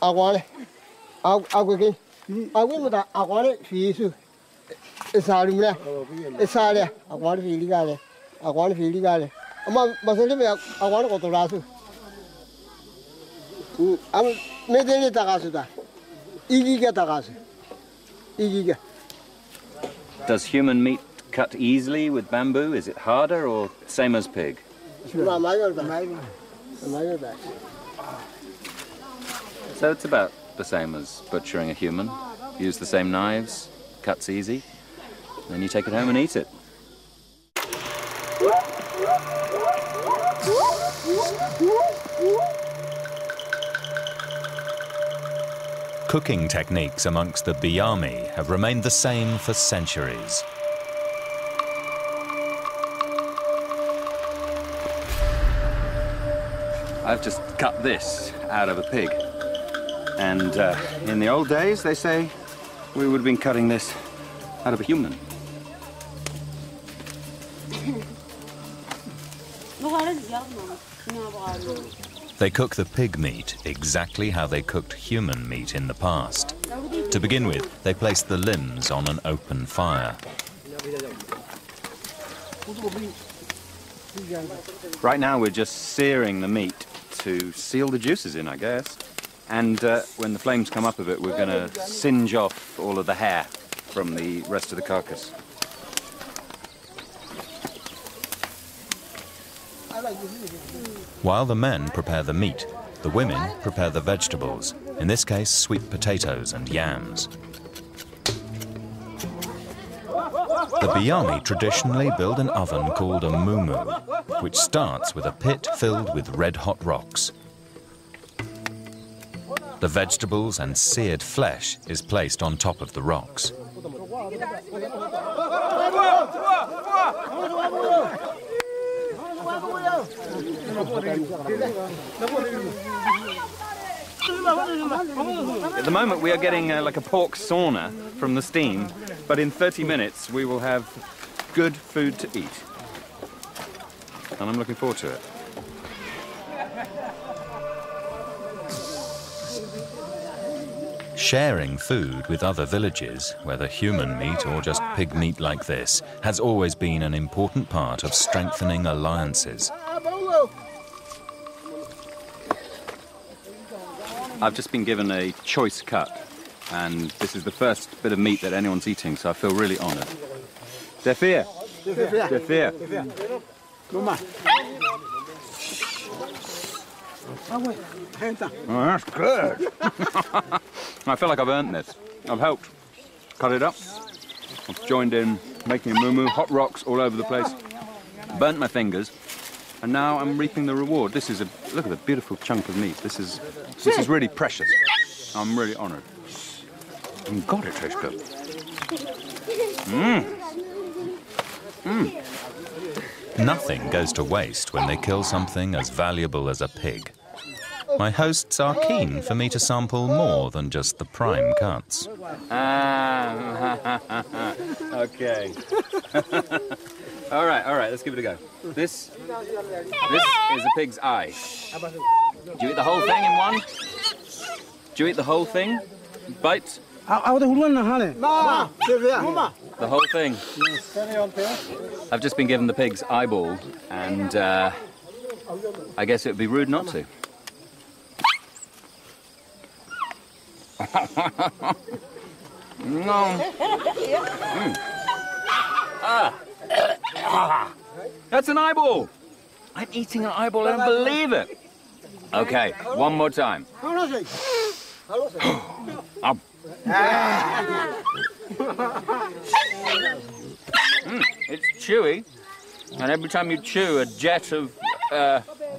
Aguane. Aguaki. Aguimada Aguane Fisu. Esarimia. Esaria. Aguane Filigale. Aguane Filigale. Ama Basalime Aguane Otorasu. I'm Medeni Tagasuda. Igiga Tagasu. Igiga. Does human meat cut easily with bamboo? Is it harder or same as pig? So it's about the same as butchering a human. Use the same knives, cuts easy, then you take it home and eat it. Cooking techniques amongst the Biami have remained the same for centuries. I've just cut this out of a pig. And in the old days, they say, we would have been cutting this out of a human. They cook the pig meat exactly how they cooked human meat in the past. To begin with, they place the limbs on an open fire. Right now, we're just searing the meat to seal the juices in, I guess. And when the flames come up a bit, we're going to singe off all of the hair from the rest of the carcass. While the men prepare the meat, the women prepare the vegetables, in this case sweet potatoes and yams. The Biami traditionally build an oven called a mumu, which starts with a pit filled with red-hot rocks. The vegetables and seared flesh is placed on top of the rocks. At the moment, we are getting like a pork sauna from the steam, but in 30 minutes, we will have good food to eat. And I'm looking forward to it. Sharing food with other villages, whether human meat or just pig meat like this, has always been an important part of strengthening alliances. I've just been given a choice cut, and this is the first bit of meat that anyone's eating, so I feel really honoured. Defir. Defir. Oh, that's good. I feel like I've earned this. I've helped cut it up. I've joined in making a mumu, hot rocks all over the place, burnt my fingers, and now I'm reaping the reward. This is a look at the beautiful chunk of meat. This is really precious. I'm really honoured. And God, it tastes good. Nothing goes to waste when they kill something as valuable as a pig. My hosts are keen for me to sample more than just the prime cuts. Okay. all right, let's give it a go. This is a pig's eye. Do you eat the whole thing in one? Do you eat the whole thing? Bite? The whole thing. I've just been given the pig's eyeball, and I guess it would be rude not to. No. That's an eyeball. I'm eating an eyeball. I don't believe it. Okay, one more time. It's chewy, and every time you chew, a jet of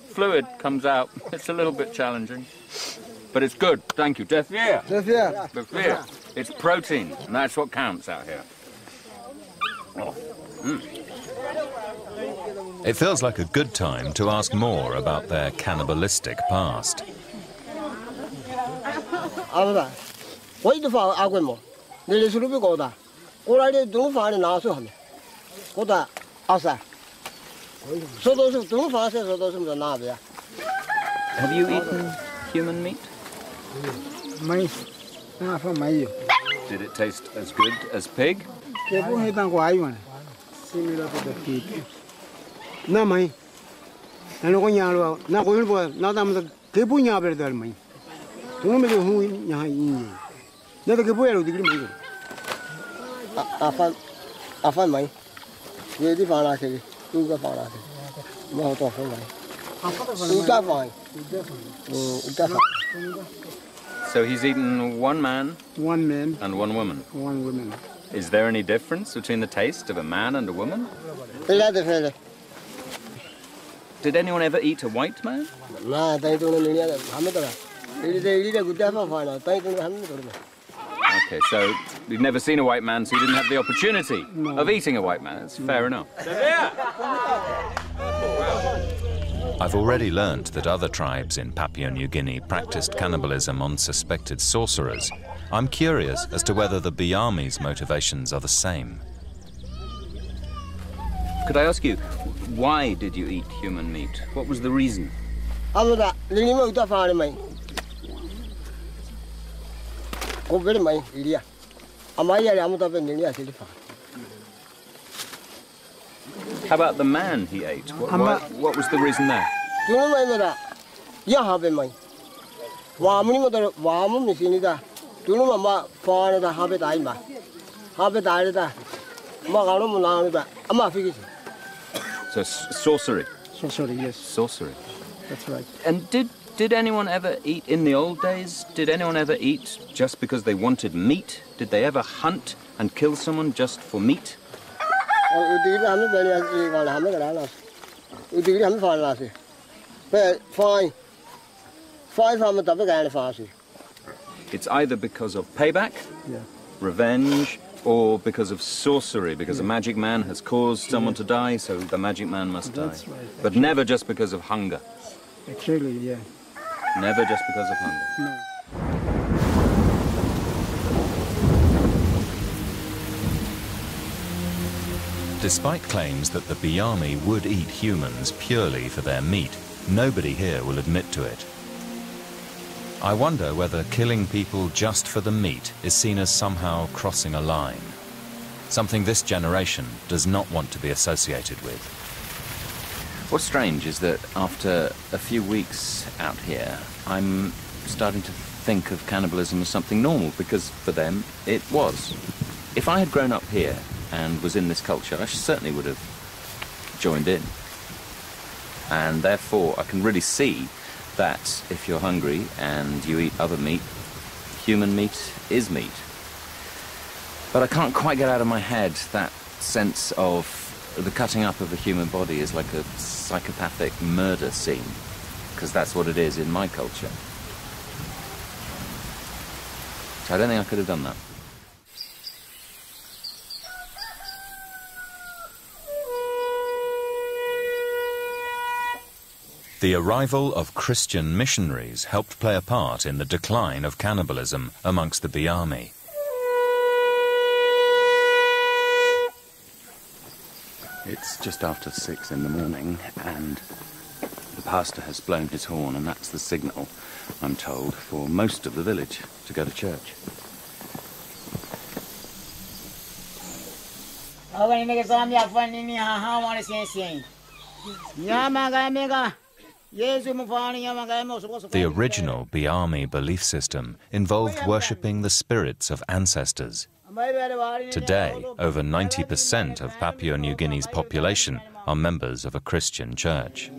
fluid comes out. It's a little bit challenging, but it's good. Thank you. Defir. Defir. It's protein, and that's what counts out here. Oh. It feels like a good time to ask more about their cannibalistic past. Have you eaten human meat? Mai. Ah, from mai. Did it taste as good as pig? Kepu hitan ko ayuan. Similar to the pig. Na mai. Ano ko nyalo na ko ilbo na tam kepu nya ber dal mai. Tu me hu nya yin. Na de kepu ero digri mai. Afan mai. Ye di fa la ke. Tu ka fa la ke. Ma to fa mai. Uta fa. Uta fa. So he's eaten one man. One man. And one woman. One woman. Is there any difference between the taste of a man and a woman? Did anyone ever eat a white man? Okay, so you've never seen a white man, so you didn't have the opportunity of eating a white man. That's fair enough. I've already learnt that other tribes in Papua New Guinea practiced cannibalism on suspected sorcerers. I'm curious as to whether the Biami's motivations are the same. Could I ask you, why did you eat human meat? What was the reason? How about the man he ate? What was the reason there? So sorcery? Sorcery, yes. Sorcery. That's right. And did anyone ever eat in the old days? Did anyone ever eat just because they wanted meat? Did they ever hunt and kill someone just for meat? It's either because of payback, revenge, or because of sorcery, because a magic man has caused someone to die, so the magic man must die. Right. But never just because of hunger. Actually, yeah. Never just because of hunger. No. Despite claims that the Biami would eat humans purely for their meat, nobody here will admit to it. I wonder whether killing people just for the meat is seen as somehow crossing a line, something this generation does not want to be associated with. What's strange is that after a few weeks out here, I'm starting to think of cannibalism as something normal, because for them it was. If I had grown up here and was in this culture, I certainly would have joined in. And therefore I can really see that if you're hungry and you eat other meat, human meat is meat. But I can't quite get out of my head that sense of the cutting up of a human body is like a psychopathic murder scene, because that's what it is in my culture. So I don't think I could have done that. The arrival of Christian missionaries helped play a part in the decline of cannibalism amongst the Biami. It's just after 6 in the morning, and the pastor has blown his horn, and that's the signal, I'm told, for most of the village to go to church. The original Biami belief system involved worshipping the spirits of ancestors. Today, over 90% of Papua New Guinea's population are members of a Christian church.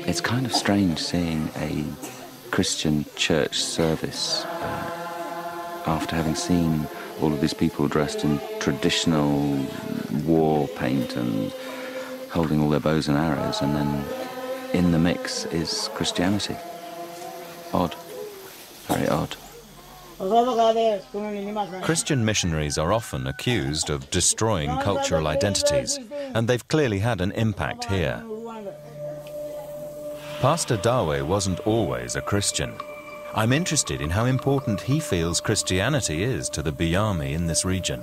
It's kind of strange seeing a Christian church service after having seen all of these people dressed in traditional war paint and holding all their bows and arrows, and then in the mix is Christianity. Odd. Very odd. Christian missionaries are often accused of destroying cultural identities, and they've clearly had an impact here. Pastor Dawe wasn't always a Christian. I'm interested in how important he feels Christianity is to the Biami in this region.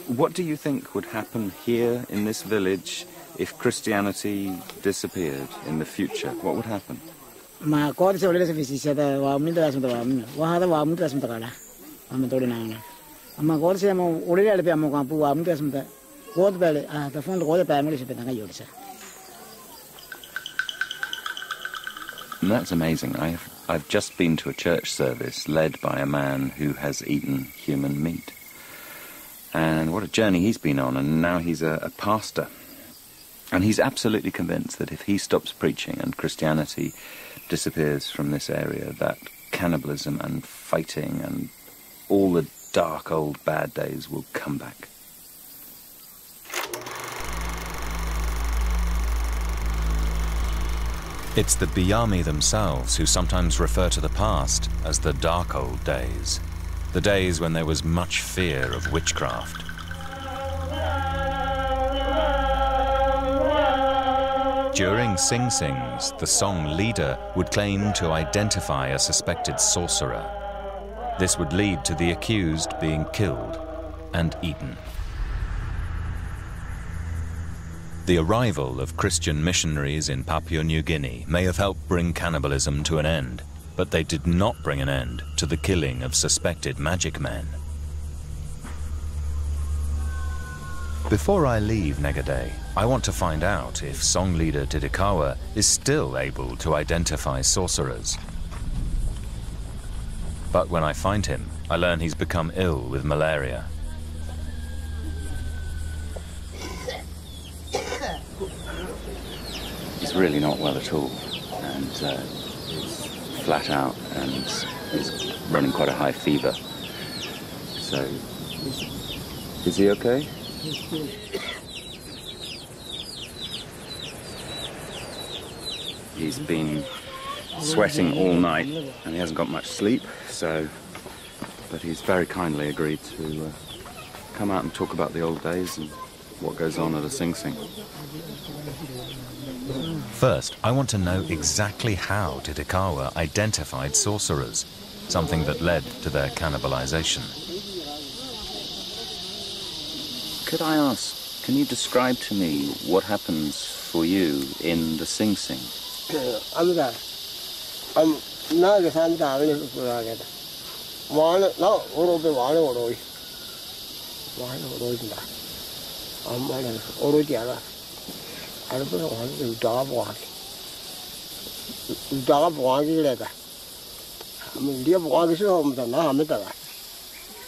What do you think would happen here in this village if Christianity disappeared in the future? What would happen? That's amazing. I've just been to a church service led by a man who has eaten human meat. And what a journey he's been on, and now he's a pastor. And he's absolutely convinced that if he stops preaching and Christianity disappears from this area, that cannibalism and fighting and all the dark old bad days will come back. It's the Biami themselves who sometimes refer to the past as the dark old days, the days when there was much fear of witchcraft. During Sing Sings, the song leader would claim to identify a suspected sorcerer. This would lead to the accused being killed and eaten. The arrival of Christian missionaries in Papua New Guinea may have helped bring cannibalism to an end, but they did not bring an end to the killing of suspected magic men. Before I leave Negaday, I want to find out if song leader Tidikawa is still able to identify sorcerers. But when I find him, I learn he's become ill with malaria. He's really not well at all, and he's flat out, and he's running quite a high fever. So, is he okay? He's been sweating all night, and he hasn't got much sleep, but he's very kindly agreed to come out and talk about the old days and what goes on at a Sing Sing. First, I want to know exactly how Tidikawa identified sorcerers, something that led to their cannibalization. Could I ask, can you describe to me what happens for you in the Sing Sing?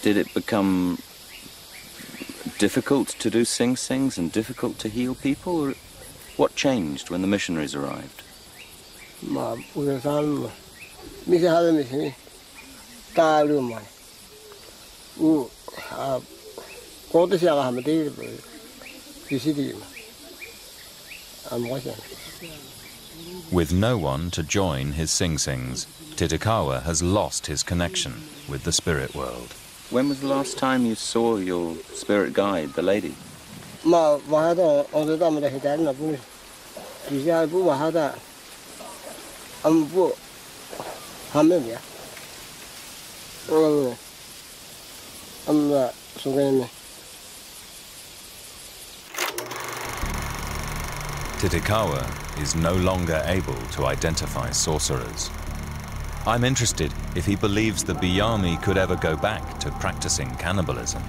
Did it become difficult to do Sing Sings and difficult to heal people? Or what changed when the missionaries arrived? With no one to join his Sing Sings, Tidikawa has lost his connection with the spirit world. When was the last time you saw your spirit guide, the lady? Tidikawa is no longer able to identify sorcerers. I'm interested if he believes the Biami could ever go back to practicing cannibalism.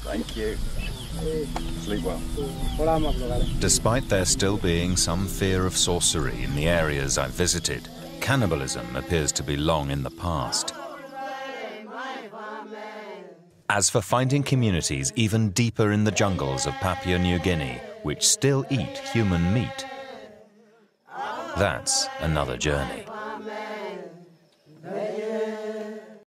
Thank you. Sleep well. Despite there still being some fear of sorcery in the areas I've visited, cannibalism appears to be long in the past. As for finding communities even deeper in the jungles of Papua New Guinea, which still eat human meat, that's another journey.